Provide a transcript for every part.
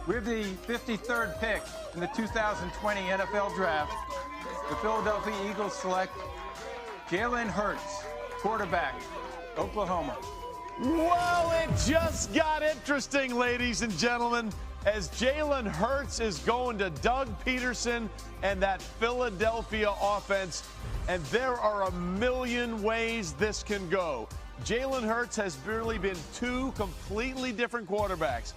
With the 53rd pick in the 2020 NFL Draft, the Philadelphia Eagles select Jalen Hurts, quarterback, Oklahoma. Well, it just got interesting, ladies and gentlemen, as Jalen Hurts is going to Doug Peterson and that Philadelphia offense, and there are a million ways this can go. Jalen Hurts has barely been two completely different quarterbacks.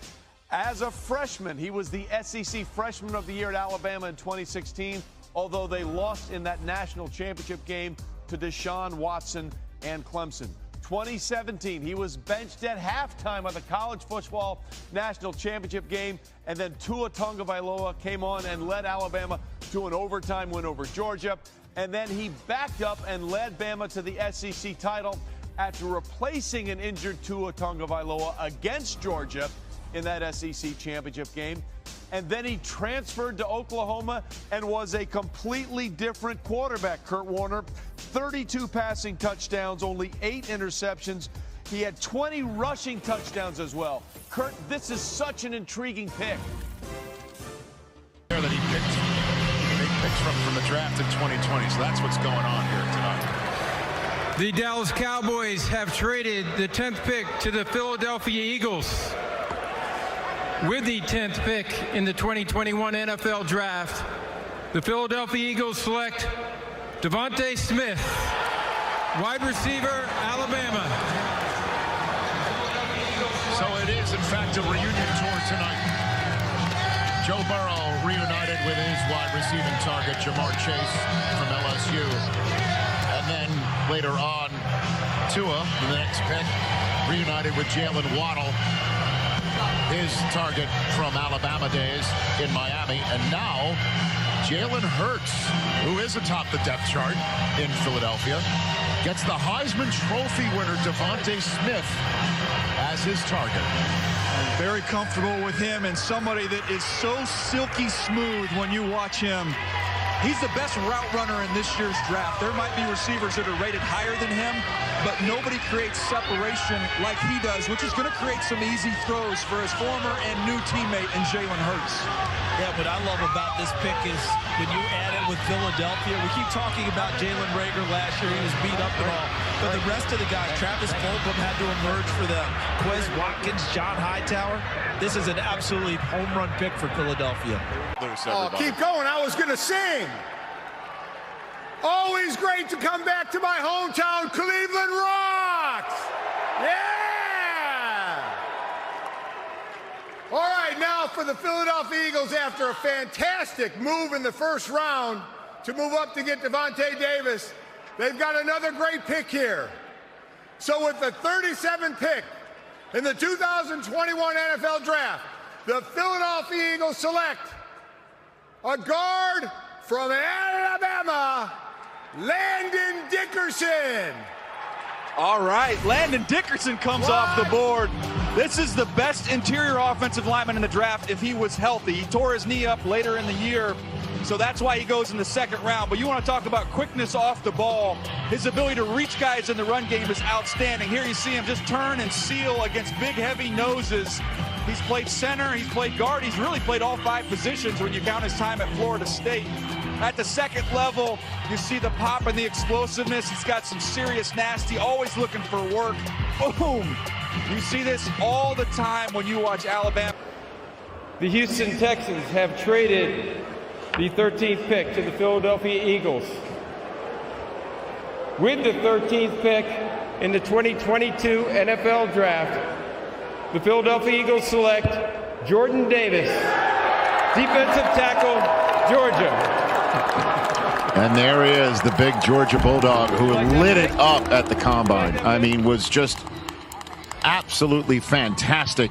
As a freshman, he was the SEC Freshman of the Year at Alabama in 2016, although they lost in that national championship game to Deshaun Watson and Clemson. 2017, he was benched at halftime of the college football national championship game, and then Tua Tagovailoa came on and led Alabama to an overtime win over Georgia, and then he backed up and led Bama to the SEC title after replacing an injured Tua Tagovailoa against Georgia in that SEC championship game. And then he transferred to Oklahoma and was a completely different quarterback, Kurt Warner. 32 passing touchdowns, only 8 interceptions. He had 20 rushing touchdowns as well. Kurt, this is such an intriguing pick. That he picked big picks from the draft in 2020, so that's what's going on here tonight. The Dallas Cowboys have traded the 10th pick to the Philadelphia Eagles. With the 10th pick in the 2021 NFL Draft, the Philadelphia Eagles select Devontae Smith, wide receiver, Alabama. So it is, in fact, a reunion tour tonight. Joe Burrow reunited with his wide receiving target, Jamar Chase from LSU. And then later on, Tua, the next pick, reunited with Jalen Waddle, his target from Alabama days in Miami. And now, Jalen Hurts, who is atop the depth chart in Philadelphia, gets the Heisman Trophy winner Devontae Smith as his target. Very comfortable with him, and somebody that is so silky smooth when you watch him. He's the best route runner in this year's draft. There might be receivers that are rated higher than him, but nobody creates separation like he does, which is going to create some easy throws for his former and new teammate in Jalen Hurts. Yeah, what I love about this pick is when you add it with Philadelphia, we keep talking about Jalen Reagor last year. He was beat up and all. But the rest of the guys, Travis Fulgham had to emerge for them. Quez Watkins, John Hightower. This is an absolutely home run pick for Philadelphia. Oh, keep going. I was going to sing. Always great to come back to my hometown, Cleveland rocks. Yeah! All right, now for the Philadelphia Eagles, after a fantastic move in the first round to move up to get Devontae Davis, they've got another great pick here. So with the 37th pick in the 2021 NFL Draft, the Philadelphia Eagles select a guard from Alabama, Landon Dickerson. All right, Landon Dickerson comes off the board. This is the best interior offensive lineman in the draft if he was healthy. He tore his knee up later in the year, so that's why he goes in the second round. But you want to talk about quickness off the ball. His ability to reach guys in the run game is outstanding. Here you see him just turn and seal against big, heavy noses. He's played center, he's played guard, he's really played all 5 positions when you count his time at Florida State. At the second level, you see the pop and the explosiveness. He's got some serious nasty, always looking for work. Boom! You see this all the time when you watch Alabama. The Houston Texans have traded the 13th pick to the Philadelphia Eagles. With the 13th pick in the 2022 NFL Draft, the Philadelphia Eagles select Jordan Davis, defensive tackle, Georgia. And there he is, the big Georgia Bulldog who lit it up at the Combine. I mean, was just absolutely fantastic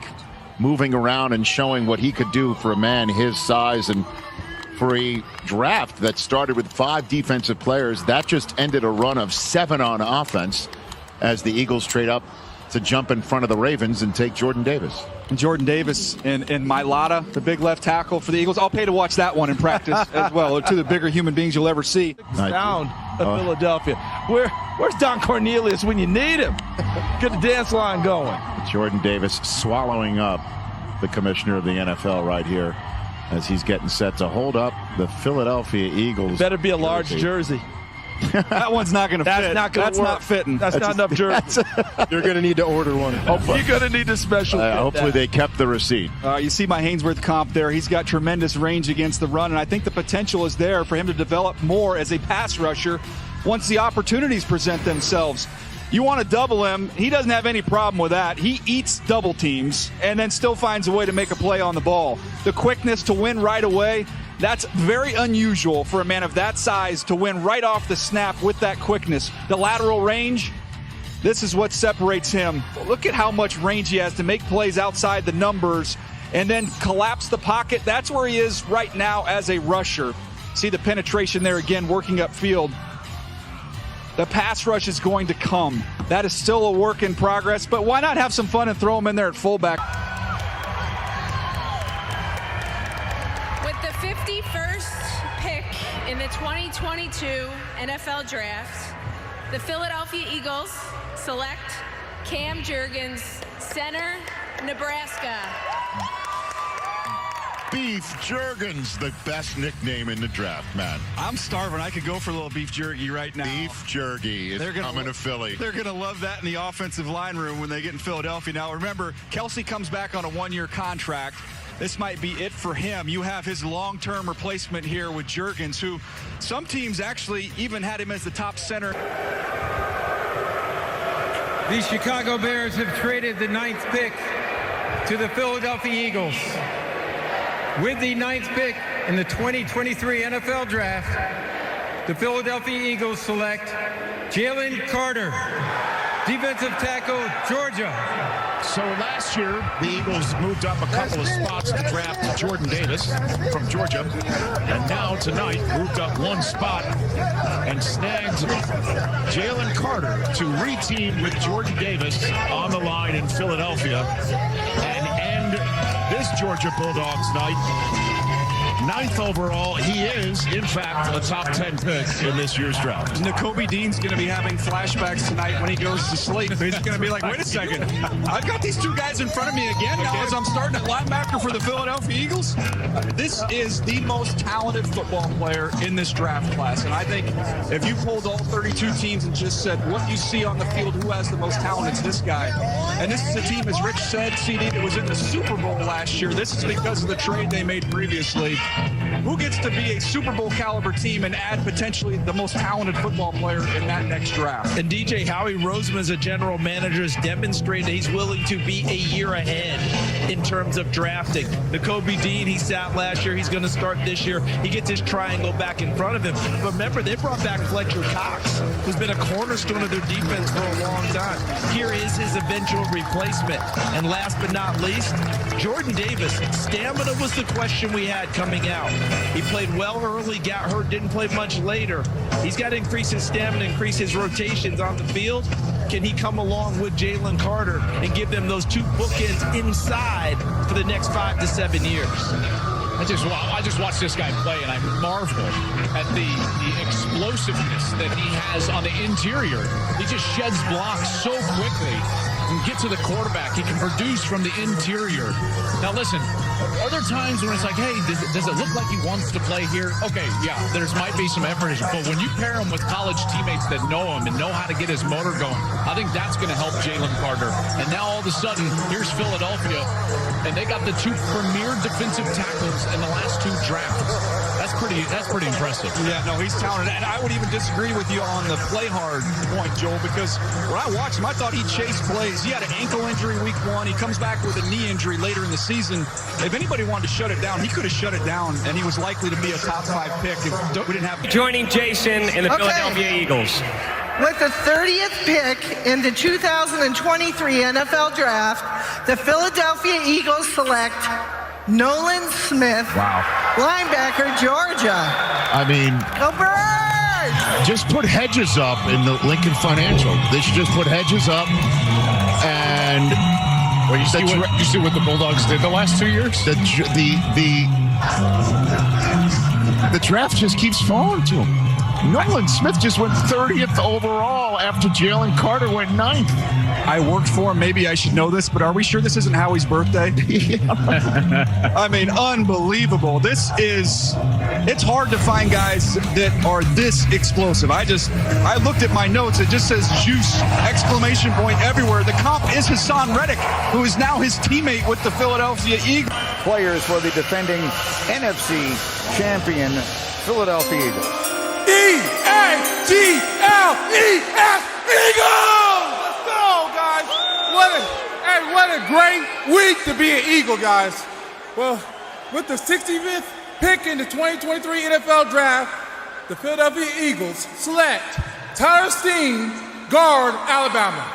moving around and showing what he could do for a man his size. And for a draft that started with 5 defensive players, that just ended a run of 7 on offense as the Eagles trade up to jump in front of the Ravens and take Jordan Davis. And Jordan Davis and Mailata, the big left tackle for the Eagles. I'll pay to watch that one in practice as well. They're 2 of the bigger human beings you'll ever see. Down of Philadelphia. Where's Don Cornelius when you need him? Get the dance line going. Jordan Davis swallowing up the commissioner of the NFL right here as he's getting set to hold up the Philadelphia Eagles. Better be a large jersey. That one's not going to fit. That's not fitting. That's not enough jersey. You're going to need to order one. You're going to need a special. Hopefully they kept the receipt. You see my Haynesworth comp there. He's got tremendous range against the run, and I think the potential is there for him to develop more as a pass rusher once the opportunities present themselves. You want to double him. He doesn't have any problem with that. He eats double teams and then still finds a way to make a play on the ball. The quickness to win right away, that's very unusual for a man of that size to win right off the snap with that quickness. The lateral range, this is what separates him. Look at how much range he has to make plays outside the numbers and then collapse the pocket. That's where he is right now as a rusher. See the penetration there again, working upfield. The pass rush is going to come. That is still a work in progress, but why not have some fun and throw him in there at fullback? With the 51st pick in the 2022 NFL Draft, the Philadelphia Eagles select Cam Jurgens, center, Nebraska. Beef Jurgens, the best nickname in the draft, man. I'm starving. I could go for a little beef jerky right now. Beef jerky is coming to Philly. They're going to love that in the offensive line room when they get in Philadelphia. Now, remember, Kelsey comes back on a one-year contract. This might be it for him. You have his long-term replacement here with Jurgens, who some teams actually even had him as the top center. The Chicago Bears have traded the 9th pick to the Philadelphia Eagles. With the 9th pick in the 2023 NFL Draft, the Philadelphia Eagles select Jalen Carter, defensive tackle, Georgia. So last year, the Eagles moved up a couple of spots to draft Jordan Davis from Georgia. And now tonight, moved up one spot and snagged Jalen Carter to reteam with Jordan Davis on the line in Philadelphia and end this Georgia Bulldogs night. 9th overall, he is, in fact, a top 10 pick in this year's draft. Mukuba Dean's going to be having flashbacks tonight when he goes to sleep. He's going to be like, wait a second, I've got these two guys in front of me again now as I'm starting at linebacker for the Philadelphia Eagles. This is the most talented football player in this draft class, and I think if you pulled all 32 teams and just said what you see on the field, who has the most talent, it's this guy. And this is a team, as Rich said, CD, that was in the Super Bowl last year. This is because of the trade they made previously. Who gets to be a Super Bowl caliber team and add potentially the most talented football player in that next draft? And DJ, Howie Roseman as a general manager has demonstrated he's willing to be a year ahead in terms of drafting. Mukuba Dean, he sat last year. He's going to start this year. He gets his triangle back in front of him. But remember, they brought back Fletcher Cox, who's been a cornerstone of their defense for a long time. Here is his eventual replacement. And last but not least, Jordan Davis. Stamina was the question we had coming out. He played well early, got hurt, didn't play much later. He's got to increase his stamina, increase his rotations on the field. Can he come along with Jalen Carter and give them those two bookends inside for the next 5 to 7 years? I just watched this guy play, and I marvel at the explosiveness that he has on the interior. He just sheds blocks so quickly. Can get to the quarterback. He can produce from the interior. Now, listen, are there times when it's like, hey, does it look like he wants to play here? Okay, yeah, might be some effort. But when you pair him with college teammates that know him and know how to get his motor going, I think that's going to help Jalen Carter. And now all of a sudden, here's Philadelphia, and they got the two premier defensive tackles in the last two drafts. That's pretty impressive. Yeah, no, he's talented. And I would even disagree with you on the play hard point, Joel, because when I watched him, I thought he chased plays. He had an ankle injury week 1. He comes back with a knee injury later in the season. If anybody wanted to shut it down, he could have shut it down, and he was likely to be a top 5 pick if we didn't have... Joining Jason in the Philadelphia Eagles. With the 30th pick in the 2023 NFL Draft, the Philadelphia Eagles select Nolan Smith, linebacker, Georgia. I mean, Go Birds! just put hedges up in the Lincoln Financial. They should just put hedges up and... Well, you see what the Bulldogs did the last 2 years? The draft just keeps falling to them. Nolan Smith just went 30th overall after Jalen Carter went 9th. I worked for him. Maybe I should know this, but are we sure this isn't Howie's birthday? I mean, unbelievable. It's hard to find guys that are this explosive. I looked at my notes. It just says juice, exclamation point everywhere. The comp is Hassan Reddick, who is now his teammate with the Philadelphia Eagles. Players for the defending NFC champion Philadelphia Eagles. E-A-G-L-E-S, Eagles! Let's go, guys. What a great week to be an Eagle, guys. Well, with the 65th pick in the 2023 NFL Draft, the Philadelphia Eagles select Tyler Steen, guard, Alabama.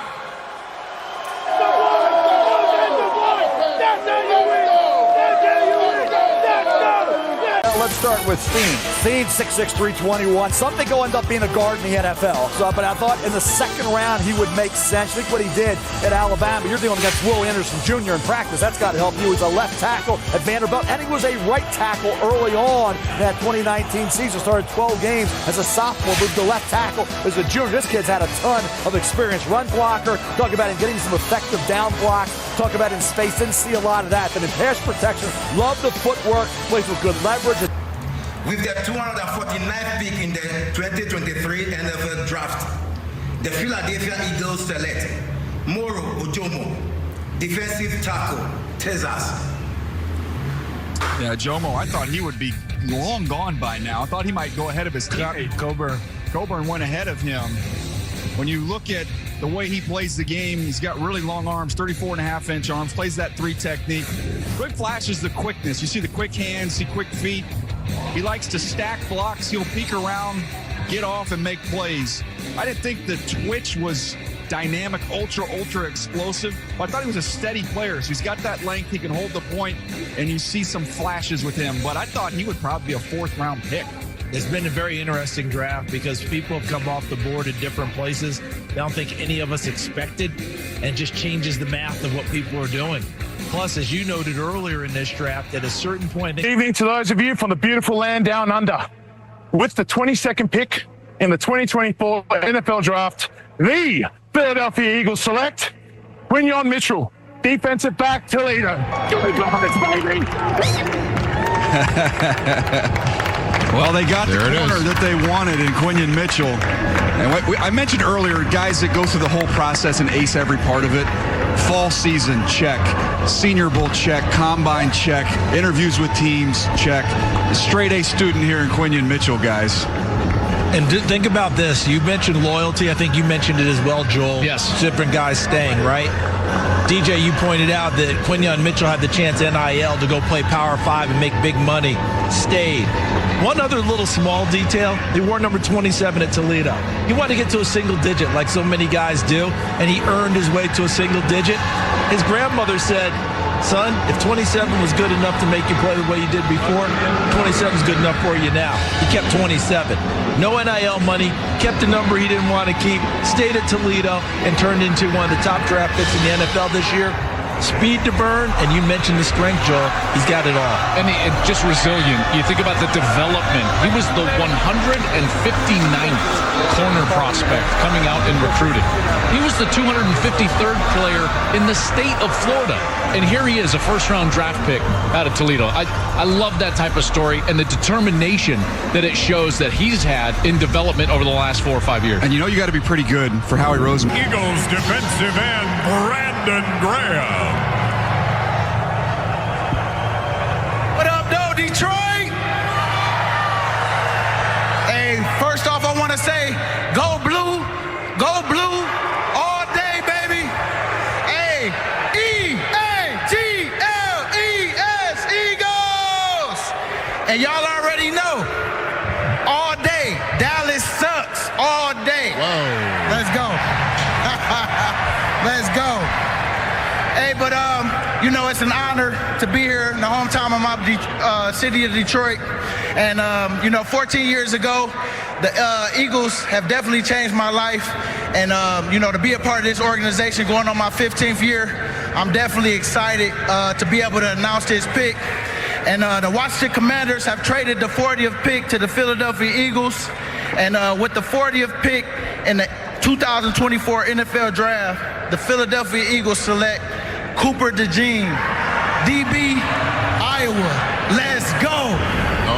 Let's start with Steen. Steen, 6'6", 321. Something will end up being a guard in the NFL. But I thought in the second round he would make sense. Think what he did at Alabama. You're dealing against Will Anderson Jr. in practice. That's got to help you. He's a left tackle at Vanderbilt, and he was a right tackle early on in that 2019 season. Started 12 games as a sophomore, moved to left tackle as a junior. This kid's had a ton of experience. Run blocker. Talk about him getting some effective down blocks. Talk about in space. Didn't see a lot of that. But in pass protection, love the footwork. Plays with good leverage. With the 249th pick in the 2023 NFL Draft, the Philadelphia Eagles select Moro Ojomo, defensive tackle, Texas. Yeah, Jomo, I thought he would be long gone by now. I thought he might go ahead of his teammate, Coburn. Coburn went ahead of him. When you look at the way he plays the game, he's got really long arms, 34.5-inch arms, plays that 3 technique. Quick flashes the quickness. You see the quick hands, see quick feet. He likes to stack blocks. He'll peek around, get off, and make plays. I didn't think the twitch was dynamic, ultra explosive. But I thought he was a steady player. So he's got that length. He can hold the point, and you see some flashes with him. But I thought he would probably be a 4th-round pick. It's been a very interesting draft because people have come off the board at different places. I don't think any of us expected, and just changes the math of what people are doing. Plus, as you noted earlier in this draft, at a certain point... Good evening to those of you from the beautiful land down under. With the 22nd pick in the 2024 NFL Draft, the Philadelphia Eagles select Quinyon Mitchell, defensive back, Toledo. Baby. Well, they got the corner that they wanted in Quinyon Mitchell. And I mentioned earlier, guys that go through the whole process and ace every part of it. Fall season, check. Senior Bowl, check. Combine, check. Interviews with teams, check. Straight A student here in Quinyon Mitchell, guys. And think about this. You mentioned loyalty. I think you mentioned it as well, Joel. Yes. Different guys staying, right? DJ, you pointed out that Quinyon Mitchell had the chance NIL to go play Power 5 and make big money. Stayed. One other little small detail, he wore number 27 at Toledo. He wanted to get to a single digit like so many guys do, and he earned his way to a single digit. His grandmother said, son, if 27 was good enough to make you play the way you did before, 27 is good enough for you now. He kept 27. No NIL money, kept a number he didn't want to keep, stayed at Toledo, and turned into one of the top draft picks in the NFL this year. Speed to burn, and you mentioned the strength, Joel. He's got it all. And just resilient. You think about the development. He was the 159th corner prospect coming out and recruited. He was the 253rd player in the state of Florida. And here he is, a first-round draft pick out of Toledo. I love that type of story and the determination that it shows that he's had in development over the last 4 or 5 years. And you know you got to be pretty good for Howie Roseman. Eagles defensive end Brandon Graham. What up, though, Detroit? Hey, first off, I want to say, go blue, all day, baby. Hey, E-A-G-L-E-S, Eagles. And y'all already know, all day, Dallas sucks, all day. Whoa. Let's go. Let's go. Hey, but, you know, it's an honor to be here in the hometown of my city of Detroit. And, you know, 14 years ago, the Eagles have definitely changed my life. And, you know, to be a part of this organization going on my 15th year, I'm definitely excited to be able to announce this pick. And the Washington Commanders have traded the 40th pick to the Philadelphia Eagles. And with the 40th pick in the 2024 NFL Draft, the Philadelphia Eagles select Cooper DeJean, DB, Iowa. Let's go.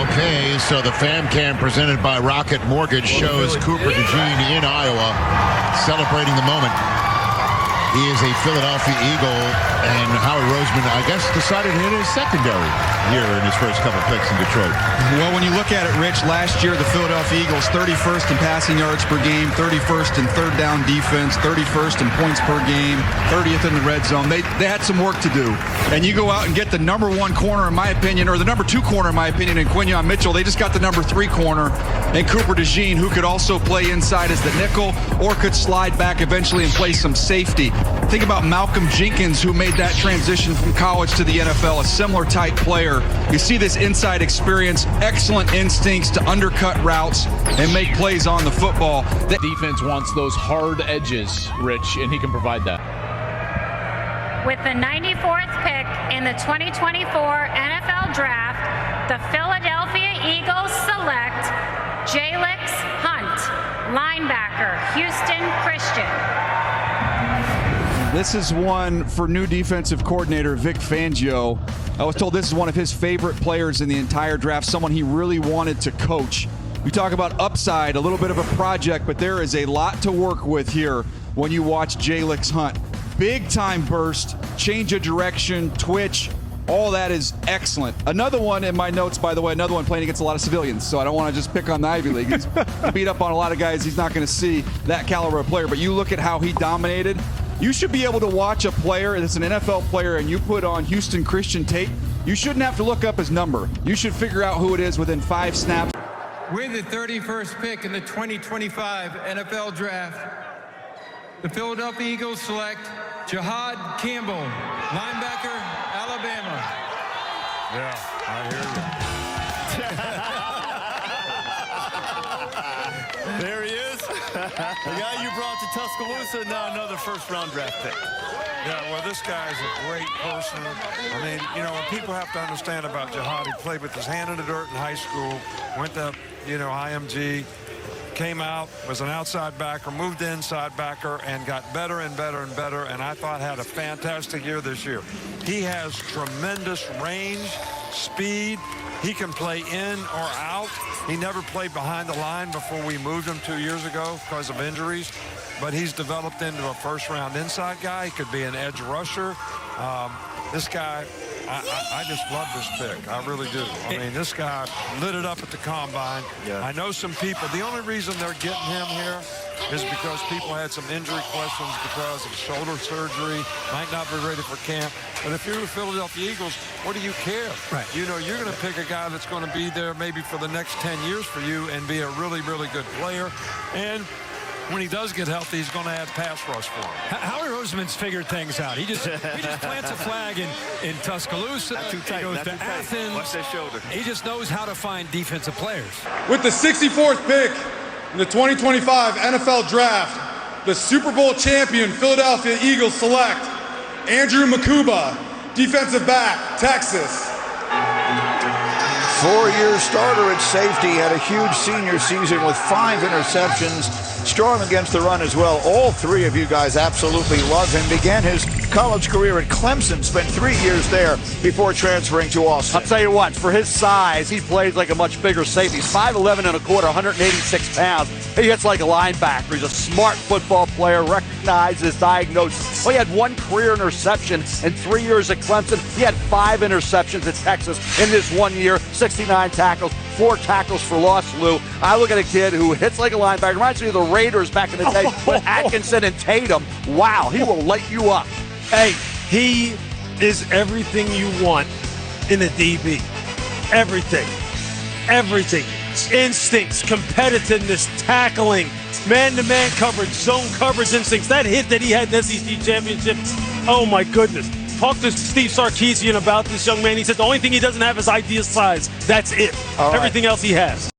Okay, so the fam cam presented by Rocket Mortgage shows Cooper DeJean in Iowa celebrating the moment. He is a Philadelphia Eagle, and Howard Roseman, I guess, decided to hit his secondary here in his first couple picks in Detroit. Well, when you look at it, Rich, last year the Philadelphia Eagles 31st in passing yards per game, 31st in third down defense, 31st in points per game, 30th in the red zone. They had some work to do. And you go out and get the number 1 corner, in my opinion, or the number 2 corner, in my opinion, in Quinyon Mitchell. They just got the number 3 corner, and Cooper DeJean, who could also play inside as the nickel or could slide back eventually and play some safety. Think about Malcolm Jenkins, who made that transition from college to the NFL, a similar type player. You see this inside experience, excellent instincts to undercut routes and make plays on the football. The defense wants those hard edges, Rich, and he can provide that. With the 94th pick in the 2024 NFL Draft, the Philadelphia Eagles select Jalen Hunt, linebacker, Houston Christian. This is one for new defensive coordinator Vic Fangio. I was told this is one of his favorite players in the entire draft, someone he really wanted to coach. We talk about upside, a little bit of a project, but there is a lot to work with here when you watch Jalen Hunt. Big time burst, change of direction, twitch, all that is excellent. Another one in my notes, by the way, another one playing against a lot of civilians, so I don't want to just pick on the Ivy League. He's beat up on a lot of guys. He's not going to see that caliber of player, but you look at how he dominated. You should be able to watch a player that's an NFL player and you put on Houston Christian tape. You shouldn't have to look up his number. You should figure out who it is within 5 snaps. With the 31st pick in the 2025 NFL Draft, the Philadelphia Eagles select Jiad Campbell, linebacker, Alabama. Yeah, I hear you. There he is. The guy you brought to Tuscaloosa, now another first-round draft pick. Yeah, well, this guy's a great person. I mean, you know, people have to understand about Jiad. He played with his hand in the dirt in high school, went to, IMG, came out, was an outside backer, moved to inside backer, and got better and better and better, and I thought had a fantastic year this year. He has tremendous range, speed. He can play in or out. He never played behind the line before we moved him 2 years ago because of injuries, but he's developed into a first-round inside guy. He could be an edge rusher. This guy, I just love this pick. I really do. I mean, this guy lit it up at the combine. Yeah. I know some people, the only reason they're getting him here is because people had some injury questions because of shoulder surgery, might not be ready for camp. But if you're the Philadelphia Eagles, what do you care? Right. You're going to pick a guy that's going to be there maybe for the next 10 years for you and be a really, really good player. And when he does get healthy, he's going to add pass rush for him. Howard Roseman's figured things out. He just plants a flag in Tuscaloosa. Not too tight, he goes to Athens. Watch that shoulder. He just knows how to find defensive players. With the 64th pick in the 2025 NFL Draft, the Super Bowl champion Philadelphia Eagles select Andrew Mukuba, defensive back, Texas. 4-year starter at safety, had a huge senior season with 5 interceptions. Strong against the run as well. All 3 of you guys absolutely love him. Began his college career at Clemson, spent 3 years there before transferring to Austin. I'll tell you what, for his size, he plays like a much bigger safety. He's 5'11 and a quarter, 186 pounds. He hits like a linebacker. He's a smart football player, recognizes, diagnoses. Well, he had 1 career interception in 3 years at Clemson. He had 5 interceptions at Texas in this 1 year, 69 tackles, 4 tackles for loss, Lou. I look at a kid who hits like a linebacker. Reminds me of the Raiders back in the day with Atkinson and Tatum. Wow, he will light you up. Hey, he is everything you want in a DB. Everything. Everything. Instincts, competitiveness, tackling, man-to-man coverage, zone coverage instincts. That hit that he had in the SEC championship, oh my goodness. Talked to Steve Sarkisian about this young man. He said the only thing he doesn't have is ideal size. That's it. Everything else he has.